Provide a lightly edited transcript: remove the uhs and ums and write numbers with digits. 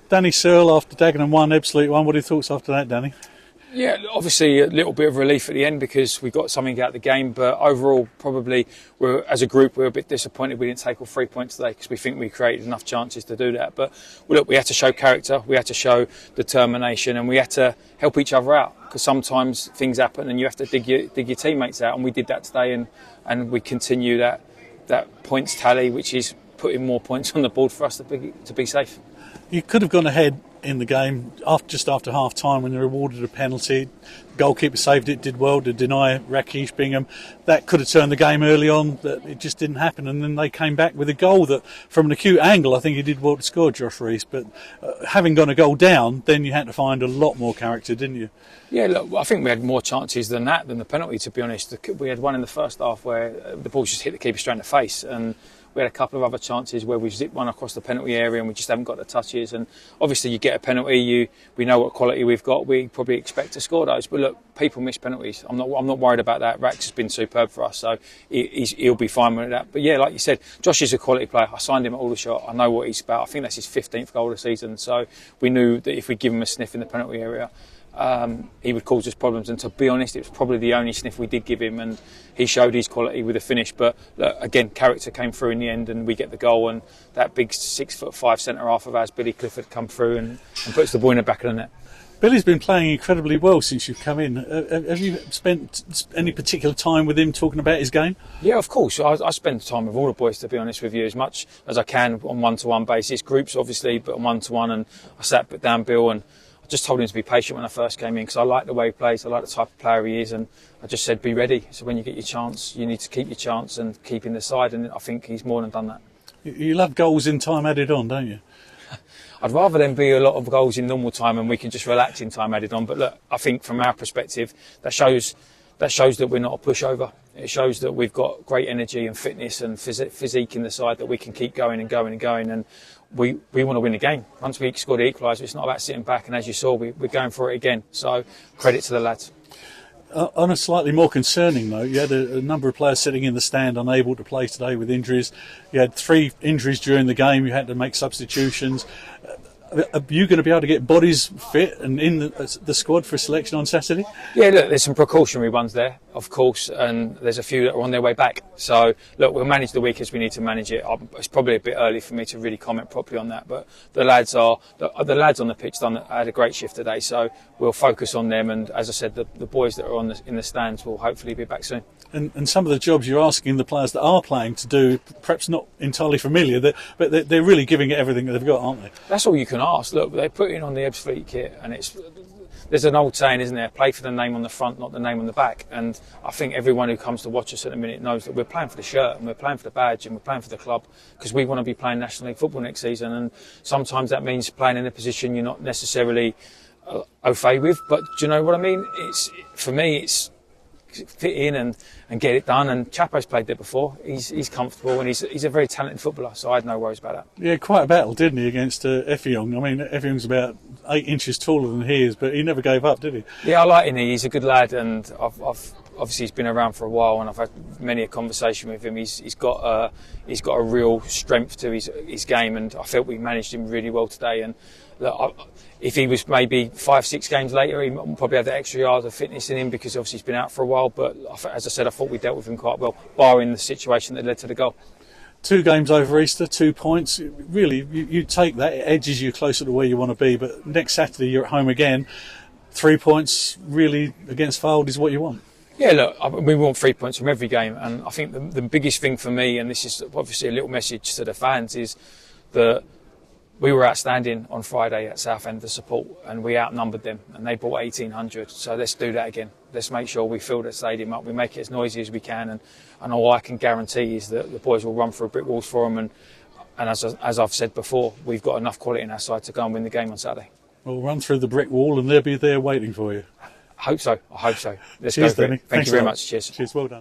Danny Searle after Dagenham won, Ebbsfleet won. What are your thoughts after that, Danny? Yeah, obviously a little bit of relief at the end because we got something out of the game, but overall probably as a group we're a bit disappointed we didn't take all 3 points today because we think we created enough chances to do that. But look, we had to show character, we had to show determination, and we had to help each other out because sometimes things happen and you have to dig your teammates out, and we did that today, and we continue that points tally, which is putting more points on the board for us to be safe. You could have gone ahead in the game just after half time when they were awarded a penalty. The goalkeeper saved it, did well to deny Rakesh Bingham. That could have turned the game early on, but it just didn't happen. And then they came back with a goal that, from an acute angle, I think he did well to score, Josh Rees. But having gone a goal down, then you had to find a lot more character, didn't you? Yeah, look, I think we had more chances than the penalty, to be honest. We had one in the first half where the ball just hit the keeper straight in the face, and we had a couple of other chances where we've zipped one across the penalty area and we just haven't got the touches. And obviously you get a penalty, we know what quality we've got, we probably expect to score those. But look, people miss penalties. I'm not worried about that. Rax has been superb for us, so he'll be fine with that. But yeah, like you said, Josh is a quality player. I signed him at Aldershot. I know what he's about. I think that's his 15th goal of the season. So we knew that if we give him a sniff in the penalty area, he would cause us problems, and to be honest it was probably the only sniff we did give him, and he showed his quality with a finish. But look, again, character came through in the end and we get the goal, and that big 6'5" centre half of ours, Billy Clifford, come through and puts the ball in the back of the net. Billy's been playing incredibly well since you've come in. Have you spent any particular time with him talking about his game? Yeah, of course. I spend time with all the boys, to be honest with you, as much as I can on one-to-one basis. Groups, obviously, but on one-to-one. And I sat down Bill and just told him to be patient when I first came in because I like the way he plays, I like the type of player he is, and I just said be ready. So when you get your chance, you need to keep your chance and keep in the side, and I think he's more than done that. You love goals in time added on, don't you? I'd rather them be a lot of goals in normal time and we can just relax in time added on. But look, I think from our perspective, that shows that we're not a pushover. It shows that we've got great energy and fitness and physique in the side that we can keep going and going and going. And we want to win the game. Once we score the equaliser, it's not about sitting back. And as you saw, we're going for it again. So credit to the lads. On a slightly more concerning note, you had a number of players sitting in the stand unable to play today with injuries. You had 3 injuries during the game. You had to make substitutions. Are you going to be able to get bodies fit and in the squad for selection on Saturday? Yeah, look, there's some precautionary ones there, of course, and there's a few that are on their way back. So, look, we'll manage the week as we need to manage it. It's probably a bit early for me to really comment properly on that, but the lads on the pitch had a great shift today, so we'll focus on them. And as I said, the boys that are in the stands will hopefully be back soon. And some of the jobs you're asking the players that are playing to do, perhaps not entirely familiar, but they're really giving it everything that they've got, aren't they? That's all you can ask. Look, they put in on the Ebbsfleet kit, and there's an old saying, isn't there? Play for the name on the front, not the name on the back. And I think everyone who comes to watch us at the minute knows that we're playing for the shirt and we're playing for the badge and we're playing for the club because we want to be playing National League football next season. And sometimes that means playing in a position you're not necessarily au fait with. But do you know what I mean? For me, it's fit in and get it done. And Chapo's played there before. He's comfortable and he's a very talented footballer, so I had no worries about that. Yeah, quite a battle, didn't he, against Effiong? I mean, Effiong's about 8 inches taller than he is, but he never gave up, did he? Yeah, I like him. He's a good lad, and I've obviously he's been around for a while, and I've had many a conversation with him. He's got a real strength to his game, and I felt we managed him really well today. And look, if he was maybe 5-6 games later, he probably had the extra yard of fitness in him because obviously he's been out for a while. But as I said, I thought we dealt with him quite well, barring the situation that led to the goal. 2 games over Easter, 2 points. Really, you take that, it edges you closer to where you want to be. But next Saturday you're at home again. 3 points really against Fylde is what you want. Yeah, look, we want 3 points from every game, and I think the biggest thing for me, and this is obviously a little message to the fans, is that we were outstanding on Friday at Southend, the support, and we outnumbered them, and they brought 1,800. So let's do that again. Let's make sure we fill that stadium up, we make it as noisy as we can, and all I can guarantee is that the boys will run through brick walls for them, and as I've said before, we've got enough quality in our side to go and win the game on Saturday. We'll run through the brick wall and they'll be there waiting for you. I hope so. Let's Cheers, go for Danny. it. Thank you very much. Cheers. Cheers, well done.